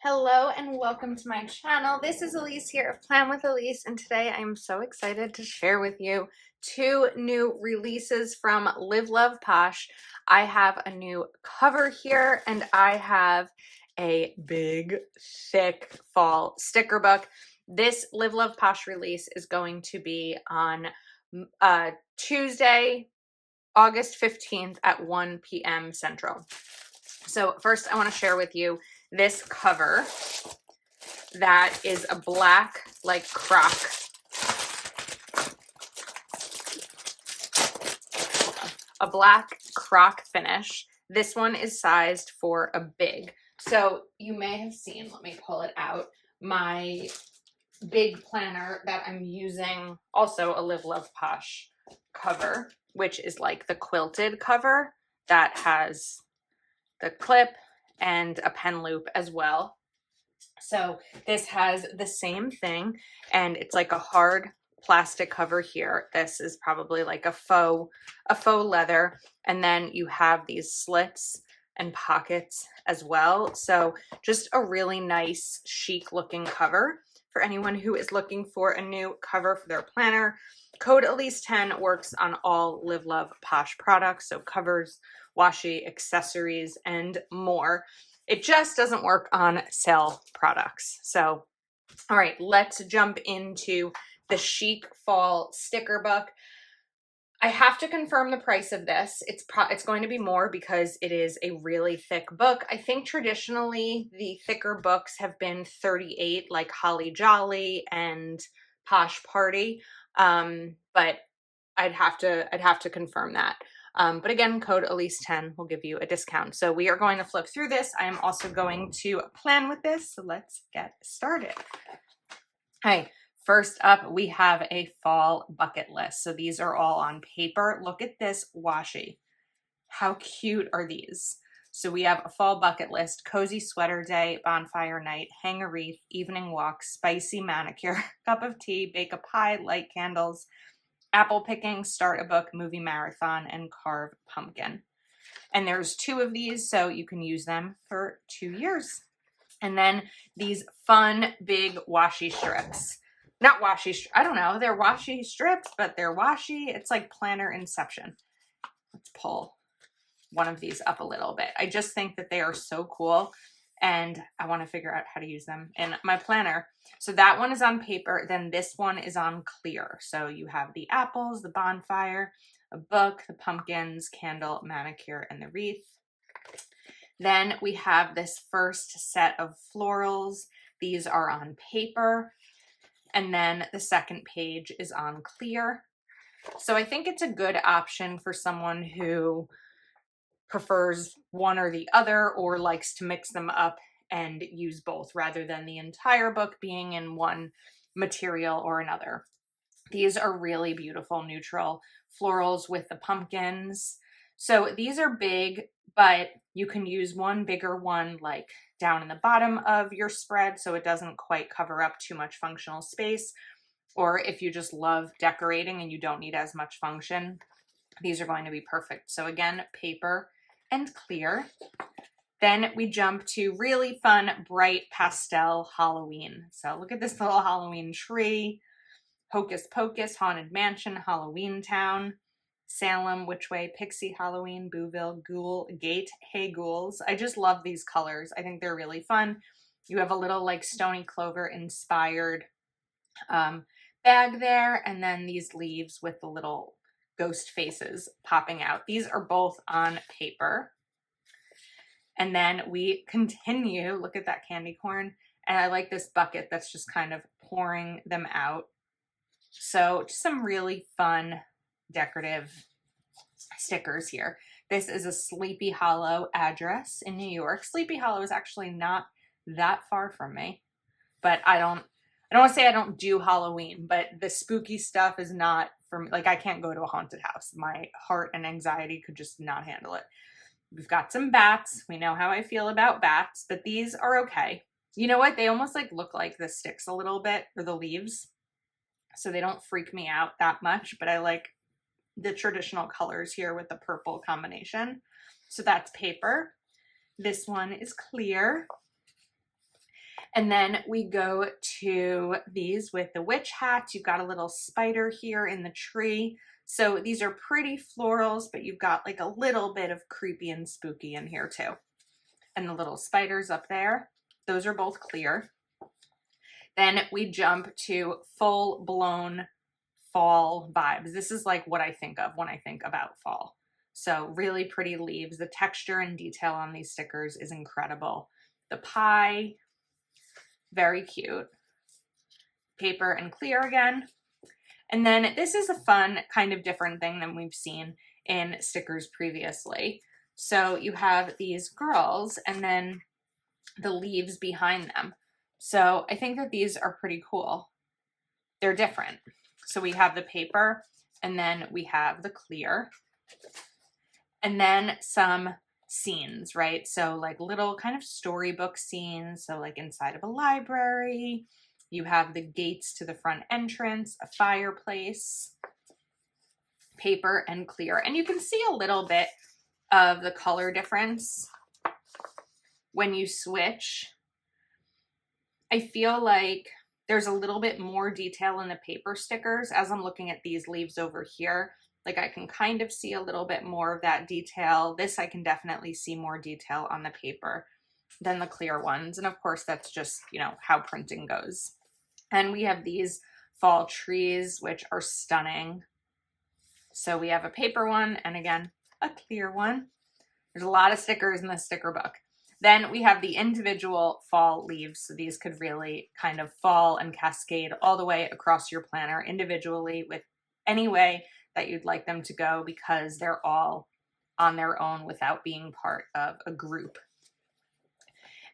Hello and welcome to my channel. This is Elise here of Plan with Elise, and today I am so excited to share with you two new releases from Live Love Posh. I have a new cover here and I have a big thick fall sticker book. This Live Love Posh release is going to be on Tuesday, August 15th at 1 p.m. Central. So first I want to share with you this cover that is a black, like croc. A black croc finish. This one is sized for a big. So you may have seen, let me pull it out, my big planner that I'm using, also a Live Love Posh cover, which is like the quilted cover that has the clip and a pen loop as well. So this has the same thing, and it's like a hard plastic cover here. This is probably like a faux leather, and then you have these slits and pockets as well. So just a really nice chic looking cover for anyone who is looking for a new cover for their planner. Code Elise10 works on all Live Love Posh products, so covers, washi, accessories, and more. It just doesn't work on sale products. So, all right, let's jump into the Chic Fall sticker book. I have to confirm the price of this. It's going to be more because it is a really thick book. I think traditionally the thicker books have been 38, like Holly Jolly and Posh Party, but I'd have to confirm that. But again, code Elise10 will give you a discount. So we are going to flip through this. I am also going to plan with this. So let's get started. Hi. First up, we have a fall bucket list. So these are all on paper. Look at this washi. How cute are these? So we have a fall bucket list: cozy sweater day, bonfire night, hang a wreath, evening walk, spicy manicure, cup of tea, bake a pie, light candles, apple picking, start a book, movie marathon, and carve pumpkin. And there's two of these, so you can use them for 2 years. And then these fun big washi strips. Not washi, I don't know, they're washi strips, but they're washi. It's like planner inception. Let's pull one of these up a little bit. I just think that they are so cool, and I want to figure out how to use them in my planner. So that one is on paper, then this one is on clear. So you have the apples, the bonfire, a book, the pumpkins, candle, manicure, and the wreath. Then we have this first set of florals. These are on paper, and then the second page is on clear. So I think it's a good option for someone who prefers one or the other, or likes to mix them up and use both rather than the entire book being in one material or another. These are really beautiful neutral florals with the pumpkins. So these are big, but you can use one bigger one like down in the bottom of your spread so it doesn't quite cover up too much functional space. Or if you just love decorating and you don't need as much function, these are going to be perfect. So again, paper and clear. Then we jump to really fun, bright pastel Halloween. So look at this little Halloween tree. Hocus Pocus, Haunted Mansion, Halloween Town, Salem, Which Way, Pixie Halloween, Booville, Ghoul Gate, Hey Ghouls. I just love these colors. I think they're really fun. You have a little like Stony Clover inspired bag there, and then these leaves with the little ghost faces popping out. These are both on paper. And then we continue. Look at that candy corn. And I like this bucket that's just kind of pouring them out. So just some really fun decorative stickers here. This is a Sleepy Hollow address in New York. Sleepy Hollow is actually not that far from me, but I don't want to say I don't do Halloween, but the spooky stuff is not for me. Like, I can't go to a haunted house. My heart and anxiety could just not handle it. We've got some bats. We know how I feel about bats, but these are okay. You know what? They almost like look like the sticks a little bit, or the leaves. So they don't freak me out that much, but I like the traditional colors here with the purple combination. So that's paper. This one is clear. And then we go to these with the witch hats. You've got a little spider here in the tree. So these are pretty florals, but you've got like a little bit of creepy and spooky in here too. And the little spiders up there, those are both clear. Then we jump to full blown fall vibes. This is like what I think of when I think about fall. So really pretty leaves. The texture and detail on these stickers is incredible. The pie, very cute. Paper and clear again. And then this is a fun kind of different thing than we've seen in stickers previously. So you have these girls and then the leaves behind them. So I think that these are pretty cool. They're different. So we have the paper and then we have the clear and then some scenes, right? So like little kind of storybook scenes. So like inside of a library, you have the gates to the front entrance, a fireplace, paper and clear. And you can see a little bit of the color difference when you switch. I feel like there's a little bit more detail in the paper stickers as I'm looking at these leaves over here. Like I can kind of see a little bit more of that detail. This I can definitely see more detail on the paper than the clear ones. And of course that's just, you know, how printing goes. And we have these fall trees, which are stunning. So we have a paper one and again, a clear one. There's a lot of stickers in this sticker book. Then we have the individual fall leaves. So these could really kind of fall and cascade all the way across your planner individually with any way that you'd like them to go because they're all on their own without being part of a group.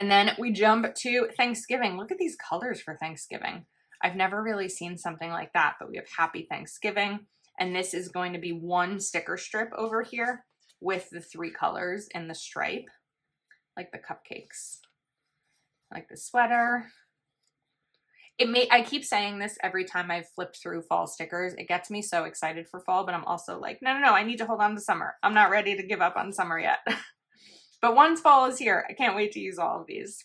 And then we jump to Thanksgiving. Look at these colors for Thanksgiving. I've never really seen something like that, but we have Happy Thanksgiving. And this is going to be one sticker strip over here with the 3 colors in the stripe, like the cupcakes, like the sweater. I keep saying this every time I've flipped through fall stickers. It gets me so excited for fall, but I'm also like, no, I need to hold on to summer. I'm not ready to give up on summer yet. But once fall is here, I can't wait to use all of these.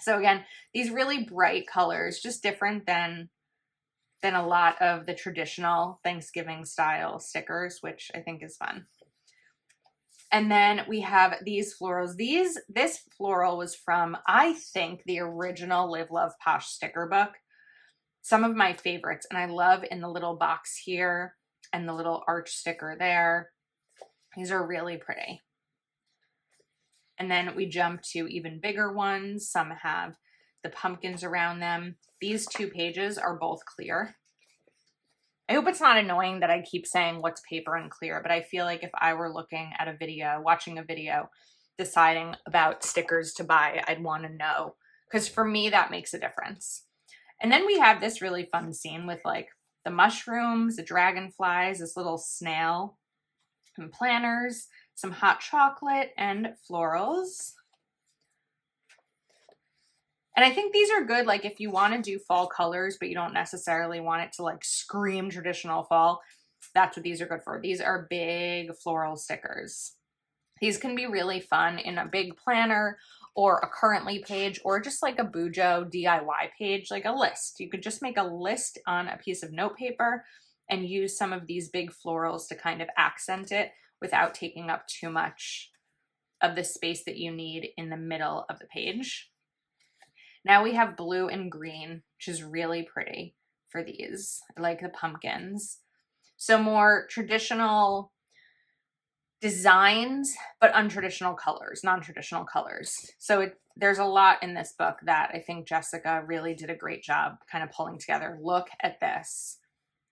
So again, these really bright colors, just different than a lot of the traditional Thanksgiving style stickers, which I think is fun. And then we have these florals. This floral was from, I think, the original Live Love Posh sticker book. Some of my favorites, and I love in the little box here and the little arch sticker there. These are really pretty. And then we jump to even bigger ones. Some have the pumpkins around them. These 2 pages are both clear. I hope it's not annoying that I keep saying what's paper and clear, but I feel like if I were looking at a video, watching a video, deciding about stickers to buy, I'd want to know. Because for me, that makes a difference. And then we have this really fun scene with like the mushrooms, the dragonflies, this little snail, and planners, some hot chocolate and florals. And I think these are good, like if you want to do fall colors, but you don't necessarily want it to like scream traditional fall, that's what these are good for. These are big floral stickers. These can be really fun in a big planner or a currently page or just like a Bujo DIY page, like a list. You could just make a list on a piece of note paper and use some of these big florals to kind of accent it without taking up too much of the space that you need in the middle of the page. Now we have blue and green, which is really pretty for these. I like the pumpkins. So more traditional designs, but untraditional colors, non-traditional colors. So there's a lot in this book that I think Jessica really did a great job kind of pulling together. Look at this.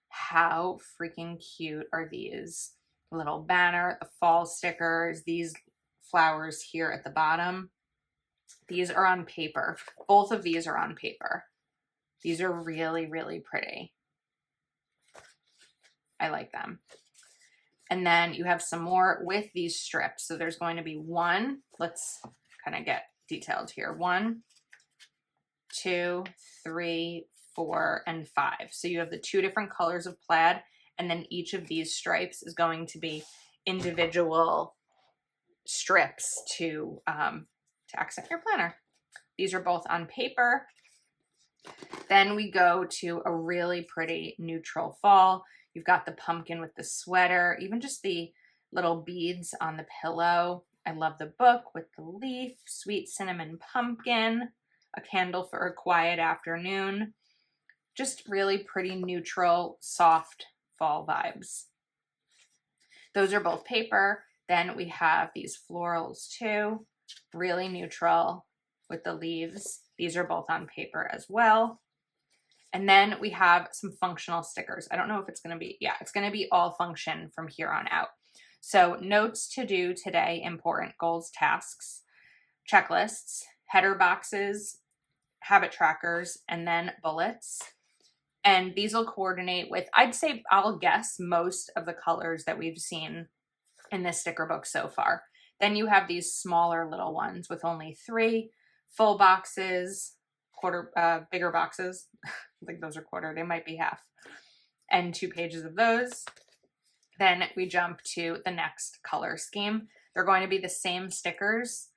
How freaking cute are these? Little banner, the fall stickers, these flowers here at the bottom. These are on paper. Both of these are on paper. These are really, really pretty. I like them. And then you have some more with these strips. So there's going to be 1. Let's kind of get detailed here. 1, 2, 3, 4, and 5. So you have the 2 different colors of plaid, and then each of these stripes is going to be individual strips to accent your planner. These are both on paper. Then we go to a really pretty neutral fall. You've got the pumpkin with the sweater, even just the little beads on the pillow. I love the book with the leaf, sweet cinnamon pumpkin, a candle for a quiet afternoon. Just really pretty neutral, soft fall vibes. Those are both paper. Then we have these florals too, really neutral with the leaves. These are both on paper as well. And then we have some functional stickers. I don't know if it's going to be, yeah, it's going to be all function from here on out. So notes to do today, important goals, tasks, checklists, header boxes, habit trackers, and then bullets. And these will coordinate with, I'd say, I'll guess most of the colors that we've seen in this sticker book so far. Then you have these smaller little ones with only 3 full boxes, bigger boxes. I think those are quarter, they might be half, and 2 pages of those. Then we jump to the next color scheme. They're going to be the same stickers,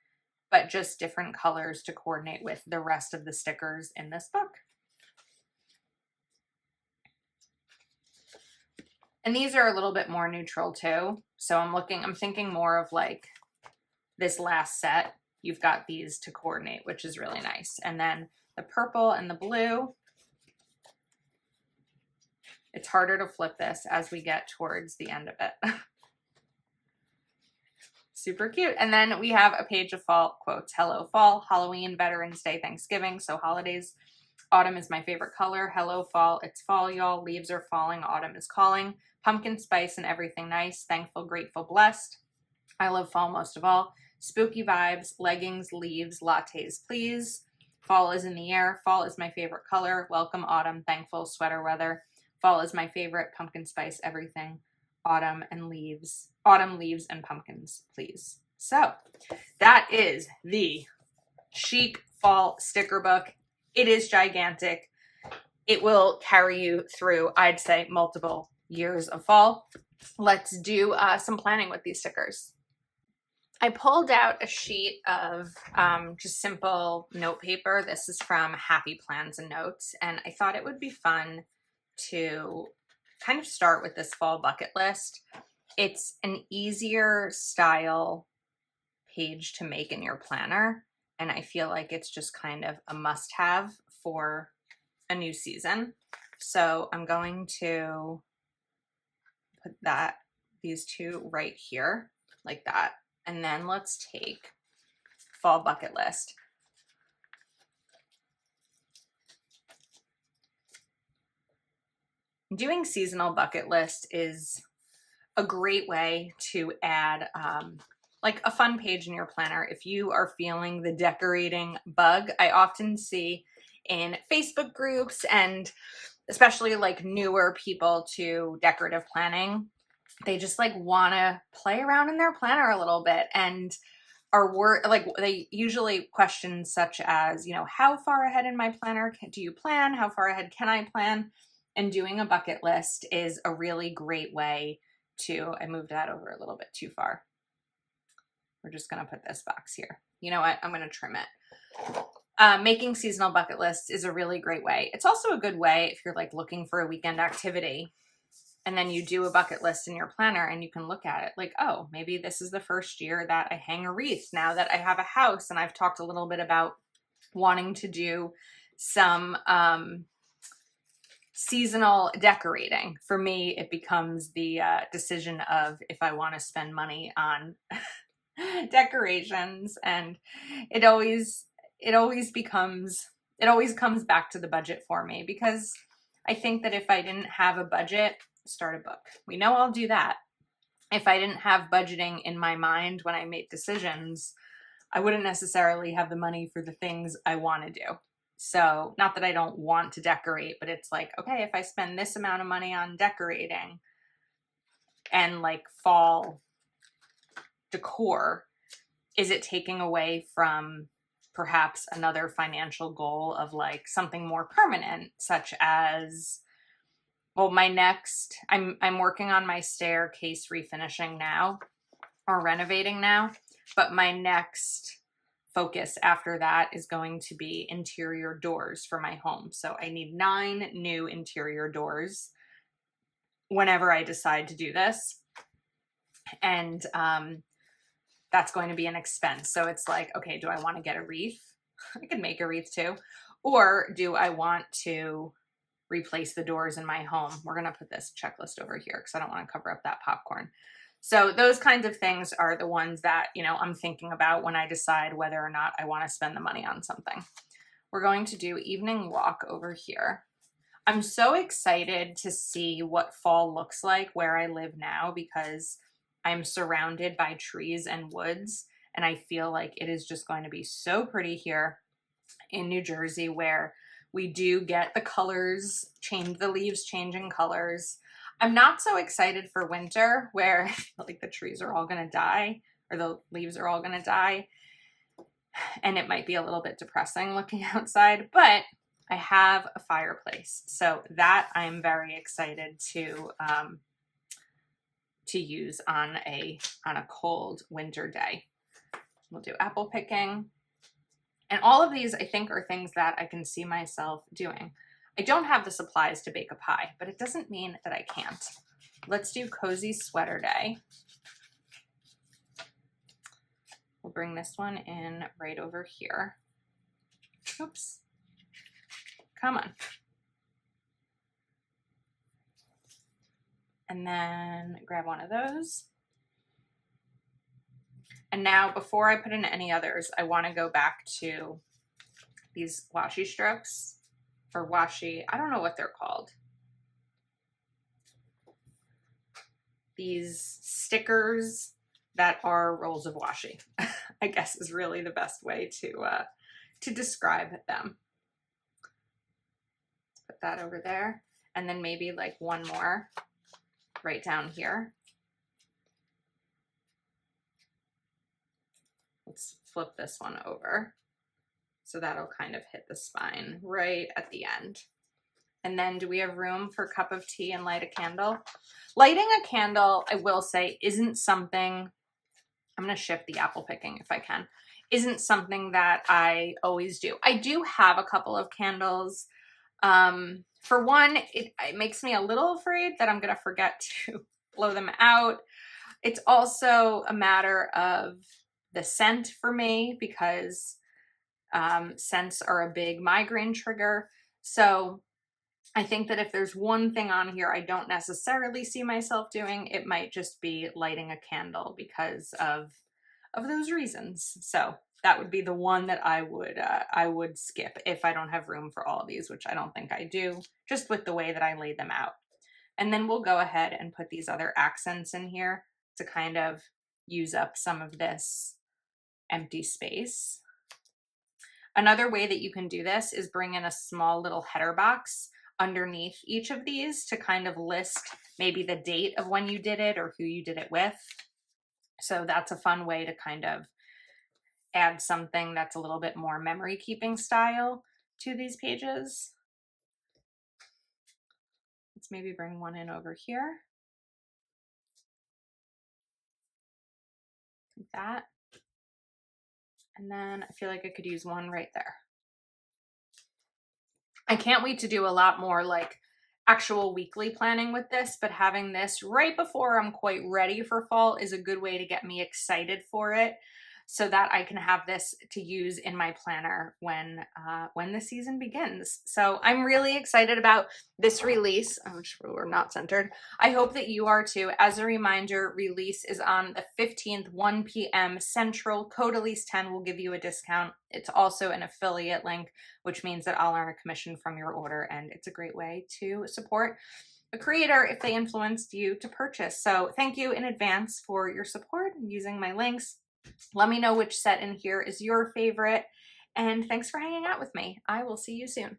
but just different colors to coordinate with the rest of the stickers in this book. And these are a little bit more neutral too. So I'm thinking more of like this last set. You've got these to coordinate, which is really nice. And then the purple and the blue. It's harder to flip this as we get towards the end of it. Super cute. And then we have a page of fall quotes. Hello, fall, Halloween, Veterans Day, Thanksgiving. So holidays. Autumn is my favorite color. Hello, fall. It's fall, y'all. Leaves are falling. Autumn is calling. Pumpkin spice and everything nice. Thankful, grateful, blessed. I love fall most of all. Spooky vibes. Leggings, leaves, lattes, please. Fall is in the air. Fall is my favorite color. Welcome, autumn. Thankful, sweater weather. Fall is my favorite. Pumpkin spice, everything. Autumn and leaves. Autumn, leaves, and pumpkins, please. So that is the Chic Fall sticker book. It is gigantic. It will carry you through, I'd say, multiple years of fall. Let's do some planning with these stickers. I pulled out a sheet of just simple note paper. This is from Happy Plans and Notes, and I thought it would be fun to kind of start with this fall bucket list. It's an easier style page to make in your planner, and I feel like it's just kind of a must-have for a new season. So I'm going to put these 2 right here like that. And then let's take fall bucket list. Doing seasonal bucket list is a great way to add like a fun page in your planner. If you are feeling the decorating bug, I often see in Facebook groups, and especially like newer people to decorative planning, they just like want to play around in their planner a little bit and they usually questions such as, you know, how far ahead in my planner do you plan? How far ahead can I plan? And doing a bucket list is a really great way to, I moved that over a little bit too far. We're just going to put this box here. You know what? I'm going to trim it. Making seasonal bucket lists is a really great way. It's also a good way if you're like looking for a weekend activity and then you do a bucket list in your planner and you can look at it like, oh, maybe this is the first year that I hang a wreath now that I have a house. And I've talked a little bit about wanting to do some seasonal decorating. For me, it becomes the decision of if I want to spend money on decorations, and it always comes back to the budget for me, because I think that if I didn't have a budget, start a book. We know I'll do that. If I didn't have budgeting in my mind when I made decisions, I wouldn't necessarily have the money for the things I want to do. So not that I don't want to decorate, but it's like, okay, if I spend this amount of money on decorating and like fall decor, is it taking away from perhaps another financial goal of like something more permanent, such as, well, I'm working on my staircase refinishing now, or renovating now, but my next focus after that is going to be interior doors for my home. So I need 9 new interior doors whenever I decide to do this. And that's going to be an expense. So it's like, okay, do I want to get a wreath? I could make a wreath too. Or do I want to replace the doors in my home? We're going to put this checklist over here because I don't want to cover up that popcorn. So those kinds of things are the ones that, you know, I'm thinking about when I decide whether or not I want to spend the money on something. We're going to do evening walk over here. I'm so excited to see what fall looks like where I live now because I'm surrounded by trees and woods, and I feel like it is just going to be so pretty here in New Jersey where we do get the colors change, the leaves changing colors. I'm not so excited for winter where I feel like the trees are all going to die or the leaves are all going to die. And it might be a little bit depressing looking outside, but I have a fireplace. So that I'm very excited to use on a cold winter day. We'll do apple picking. And all of these I think are things that I can see myself doing. I don't have the supplies to bake a pie, but it doesn't mean that I can't. Let's do cozy sweater day. We'll bring this one in right over here. Oops. Come on. And then grab one of those. And now before I put in any others, I want to go back to these washi strokes or washi, I don't know what they're called. These stickers that are rolls of washi, I guess is really the best way to describe them. Put that over there. And then maybe like one more right down here. Let's flip this one over. So that'll kind of hit the spine right at the end. And then do we have room for a cup of tea and light a candle? Lighting a candle, I will say, isn't something, I'm going to shift the apple picking if I can, isn't something that I always do. I do have a couple of candles. For one, it makes me a little afraid that I'm going to forget to blow them out. It's also a matter of the scent for me because scents are a big migraine trigger. So I think that if there's one thing on here I don't necessarily see myself doing, it might just be lighting a candle because of those reasons. So that would be the one that I would skip if I don't have room for all of these, which I don't think I do, just with the way that I laid them out. And then we'll go ahead and put these other accents in here to kind of use up some of this empty space. Another way that you can do this is bring in a small little header box underneath each of these to kind of list maybe the date of when you did it or who you did it with. So that's a fun way to kind of add something that's a little bit more memory keeping style to these pages. Let's maybe bring one in over here. Like that. And then I feel like I could use one right there. I can't wait to do a lot more like actual weekly planning with this, but having this right before I'm quite ready for fall is a good way to get me excited for it so that I can have this to use in my planner when the season begins. So I'm really excited about this release, which we're not centered. I hope that you are too. As a reminder, release is on the 15th, 1 p.m. Central. Code Elise10 will give you a discount. It's also an affiliate link, which means that I'll earn a commission from your order, and it's a great way to support a creator if they influenced you to purchase. So thank you in advance for your support and using my links. Let me know which set in here is your favorite, and thanks for hanging out with me. I will see you soon.